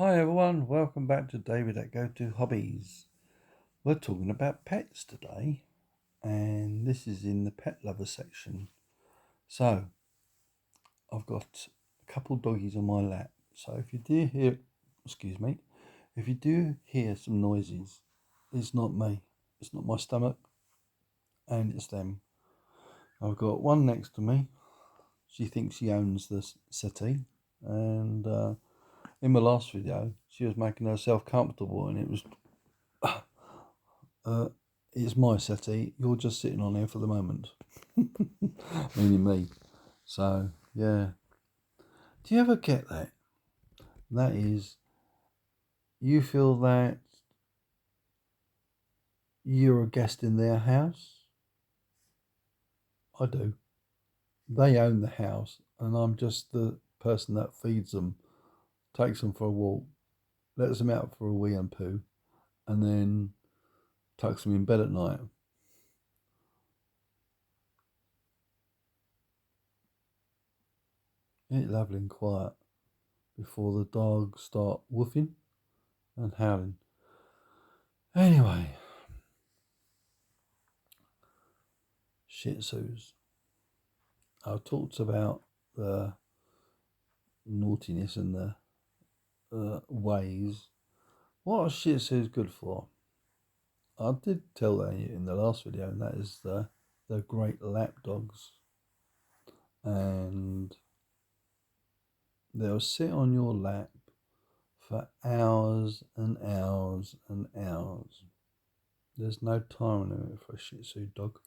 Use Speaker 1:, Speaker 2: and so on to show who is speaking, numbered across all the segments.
Speaker 1: Hi everyone, welcome back to David at Go To Hobbies. We're talking about pets today, and this is in the pet lover section. So, I've got a couple doggies on my lap. So if you do hear, if you do hear some noises, it's not me. It's not my stomach, and it's them. I've got one next to me. She thinks she owns the settee, and in my last video, she was making herself comfortable, and it was Uh, it's my settee. You're just sitting on here for the moment. Meaning me. So, yeah. Do you ever get that? That is, you feel that you're a guest in their house? I do. They own the house, and I'm just the person that feeds them, takes them for a walk, lets them out for a wee and poo, and then tucks them in bed at night. Ain't it lovely and quiet before the dogs start woofing and howling? Anyway, Shih Tzus. I've talked about the naughtiness and the ways. What are Shih Tzus good for? I did tell that in the last video, and that is the great lap dogs, and they'll sit on your lap for hours and hours and hours. There's no time limit for a Shih Tzu dog.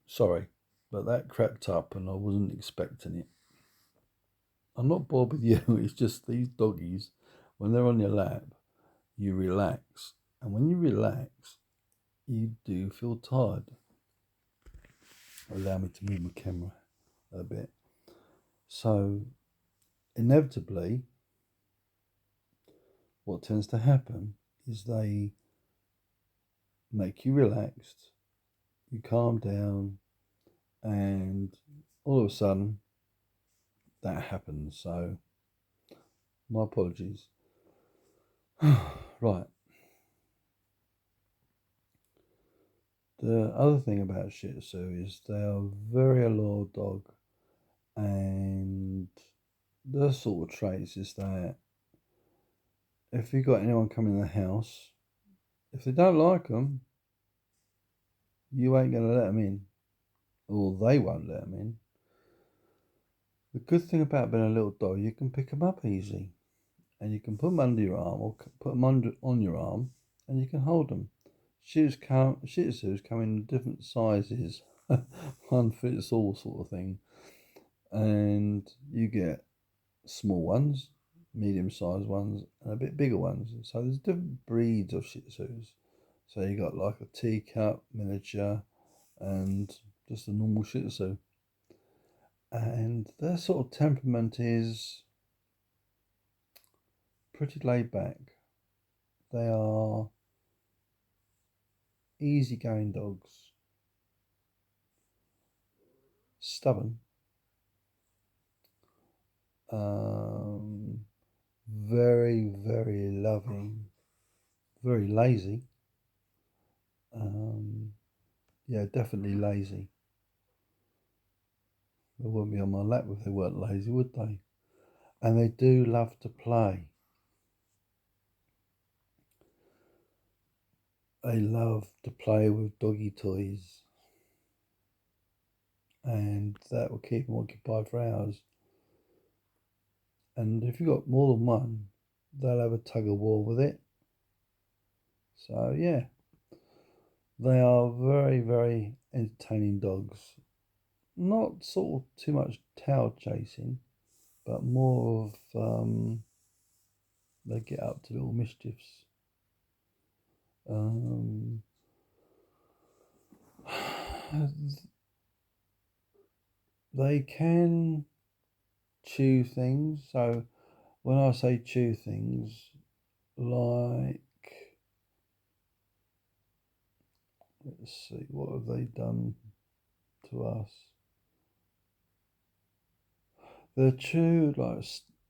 Speaker 1: Sorry, but that crept up, and I wasn't expecting it. I'm not bored with you. It's just these doggies, when they're on your lap, you relax. And when you relax, you do feel tired. Allow me to move my camera a bit. So, inevitably, what tends to happen is they make you relaxed, you calm down, and all of a sudden, that happens. So, my apologies. Right. The other thing about Shih Tzu is they are a very loyal dog, and the sort of traits is that if you got anyone coming in the house, if they don't like them, you ain't gonna let them in, or they won't let them in. The good thing about being a little dog, you can pick them up easy, and you can put them under your arm, or put them on your arm, and you can hold them. Shih Tzus come in different sizes, one fits all sort of thing, and you get small ones, medium-sized ones, and a bit bigger ones. So there's different breeds of Shih Tzus. So you got like a teacup, miniature, and just a normal Shih Tzu. And their sort of temperament is pretty laid back. They are easygoing dogs, stubborn, very, very loving, very lazy. Yeah, definitely lazy. They wouldn't be on my lap if they weren't lazy, would they? And they do love to play. They love to play with doggy toys, and that will keep them occupied for hours. And if you've got more than one, they'll have a tug of war with it. So, yeah, they are very, very entertaining dogs. Not sort of too much tail chasing, but more of they get up to little mischiefs. Um, they can chew things. So when I say chew things, like, let's see, what have they done to us? They'll chew like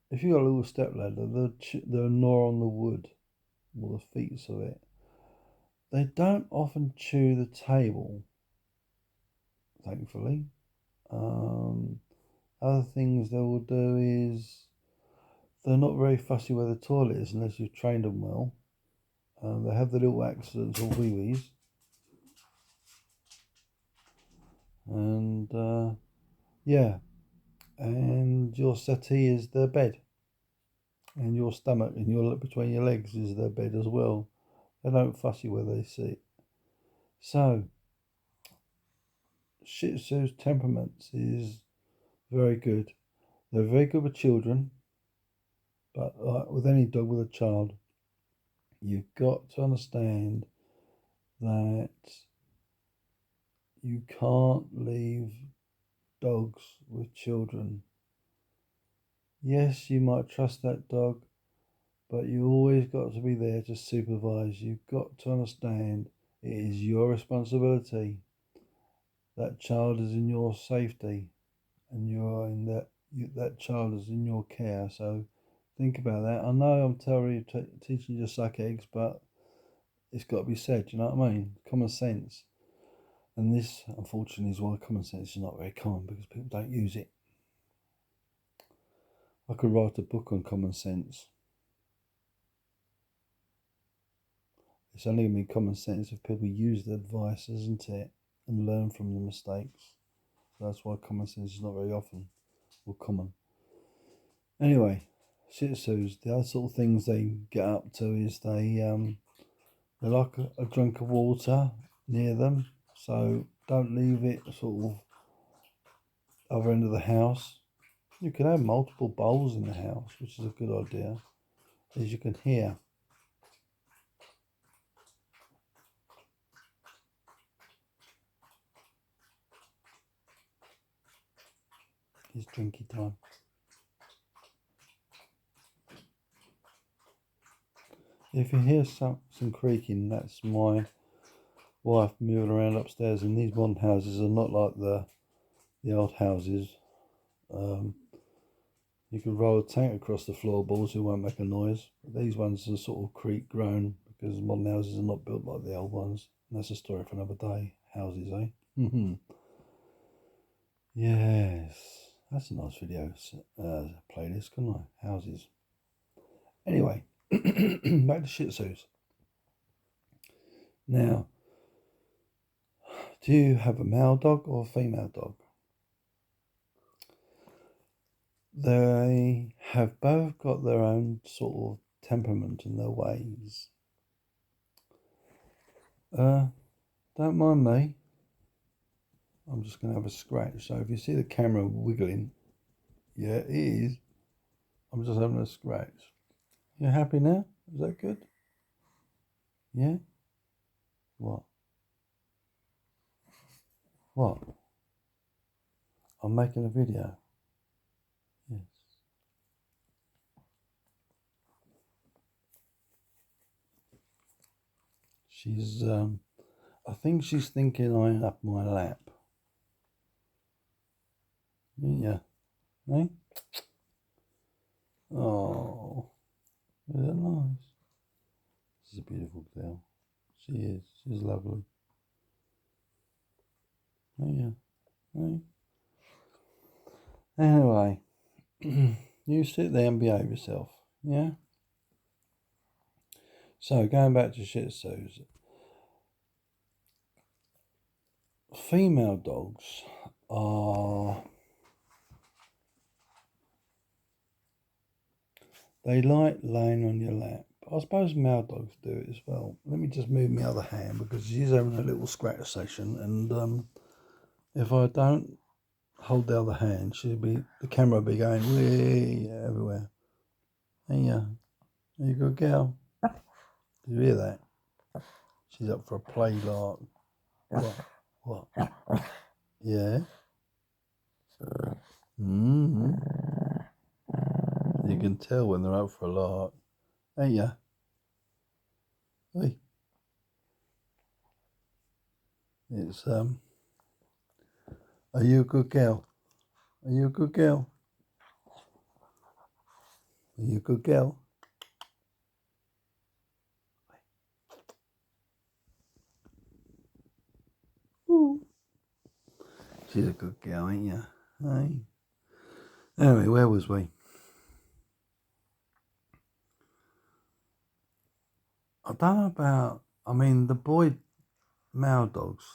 Speaker 1: if you got a little step ladder, they'll gnaw on the wood or the feet of it. They don't often chew the table, thankfully. Other things they will do is they're not very fussy where the toilet is unless you've trained them well. They have the little accidents or wee-wees. And yeah, and your settee is their bed. And your stomach and your between your legs is their bed as well. They don't fussy where they sit. So, Shih Tzu's temperaments is very good. They're very good with children, but like with any dog with a child, you've got to understand that you can't leave dogs with children. Yes, you might trust that dog, but you always got to be there to supervise. You've got to understand it is your responsibility. That child is in your safety, and you're in that child is in your care. So think about that. I know I'm telling you, teaching you to suck eggs, but it's got to be said. You know what I mean? Common sense. And this, unfortunately, is why common sense is not very common, because people don't use it. I could write a book on common sense. It's only going to be common sense if people use the advice, isn't it? And learn from the mistakes. That's why common sense is not very often or common. Anyway, Shih Tzus, the other sort of things they get up to is they like a drink of water near them. So don't leave it sort of other end of the house. You can have multiple bowls in the house, which is a good idea, as you can hear. It's drinky time. If you hear some creaking, that's my wife moving around upstairs. And these modern houses are not like the old houses. You could roll a tank across the floorboards, it won't make a noise. But these ones are sort of creak groan because modern houses are not built like the old ones. And that's a story for another day. Houses, eh? Yes, that's a nice video playlist, couldn't I? Houses. Anyway, back to Shih Tzus. Now, do you have a male dog or a female dog? They have both got their own sort of temperament and their ways. Don't mind me. I'm just going to have a scratch. So if you see the camera wiggling, yeah, it is. I'm just having a scratch. You happy now? Is that good? Yeah? What? What? I'm making a video. Yes. She's, I think she's thinking I'm up my lap. Yeah. Eh? Oh, is that nice? She's a beautiful girl. She is. She's lovely. Oh, yeah. Eh? Anyway, you sit there and behave yourself. Yeah? So, going back to Shih Tzus. Female dogs are... They like laying on your lap. I suppose male dogs do it as well. Let me just move my other hand because she's having a little scratch session, and if I don't hold the other hand, the camera will be going way everywhere. Hey, yeah, are you a good girl? Did you hear that? She's up for a play lark. What? Yeah. Mm-hmm. You can tell when they're up for a lark. Hey, yeah. Hey. It's Are you a good girl? Are you a good girl? Are you a good girl? Ooh. She's a good girl, ain't you? Hey. Anyway, where was we? I don't know about, I mean, the boy male dogs,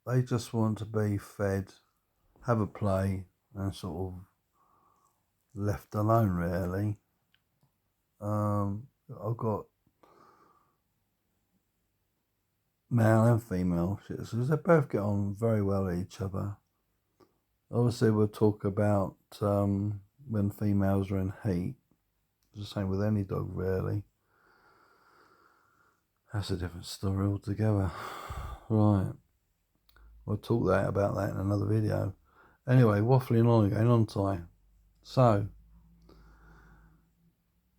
Speaker 1: they just want to be fed, have a play, and sort of left alone, really. I've got male and female Shih Tzus. They both get on very well with each other. Obviously, we'll talk about when females are in heat. It's the same with any dog, really. That's a different story altogether. Right. We'll talk about that in another video. Anyway, waffling on again, aren't I? So,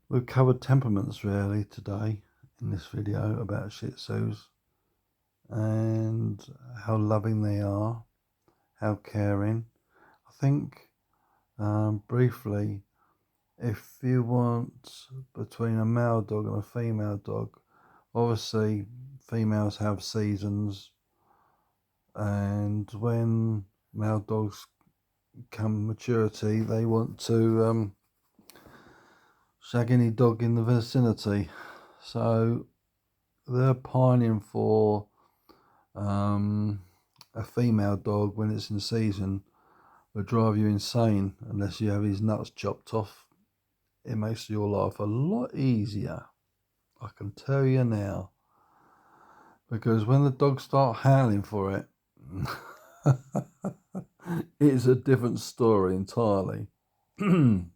Speaker 1: we've covered temperaments really today in this video about Shih Tzus and how loving they are, how caring. I think briefly, if you want between a male dog and a female dog, obviously females have seasons, and when male dogs come maturity, they want to shag any dog in the vicinity. So they're pining for a female dog when it's in season. Will drive you insane unless you have his nuts chopped off. It makes your life a lot easier, I can tell you now, because when the dogs start howling for it, it's a different story entirely. And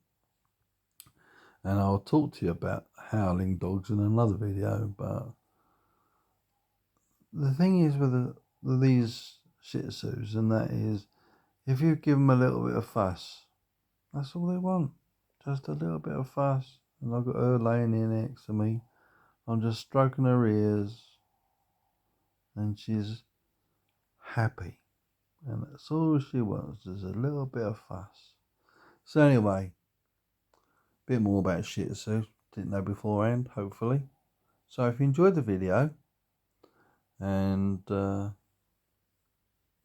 Speaker 1: I'll talk to you about howling dogs in another video. But the thing is with these Shih Tzus, and that is, if you give them a little bit of fuss, that's all they want. Just a little bit of fuss. And I've got her laying here next to me. I'm just stroking her ears, and she's happy. And that's all she wants, is a little bit of fuss. So anyway, a bit more about Shih Tzu. Didn't know beforehand, hopefully. So if you enjoyed the video, and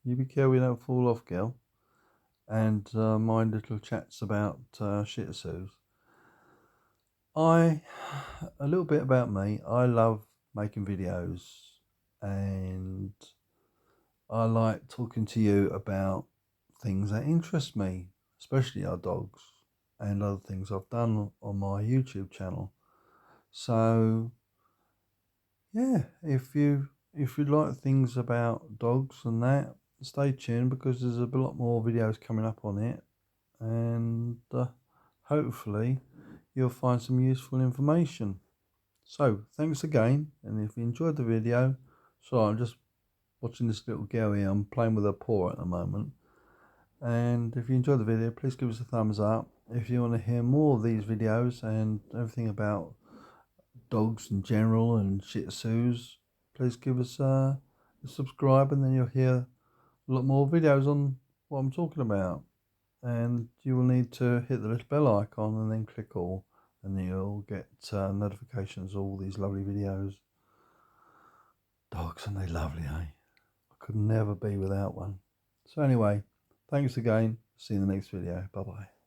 Speaker 1: you be careful you don't fall off, girl, and my little chats about Shih Tzus. A little bit about me. I love making videos, and I like talking to you about things that interest me, especially our dogs and other things I've done on my YouTube channel. So yeah, if you like things about dogs and that, stay tuned, because there's a lot more videos coming up on it, and hopefully you'll find some useful information. So thanks again, and if you enjoyed the video, I'm just watching this little girl here. I'm playing with her paw at the moment. And if you enjoyed the video, please give us a thumbs up. If you want to hear more of these videos and everything about dogs in general and Shih Tzus, please give us a subscribe, and then you'll hear a lot more videos on what I'm talking about. And you will need to hit the little bell icon and then click all, and then you'll get notifications of all these lovely videos. Dogs, aren't they lovely, eh? I could never be without one. So anyway, thanks again. See you in the next video. Bye bye.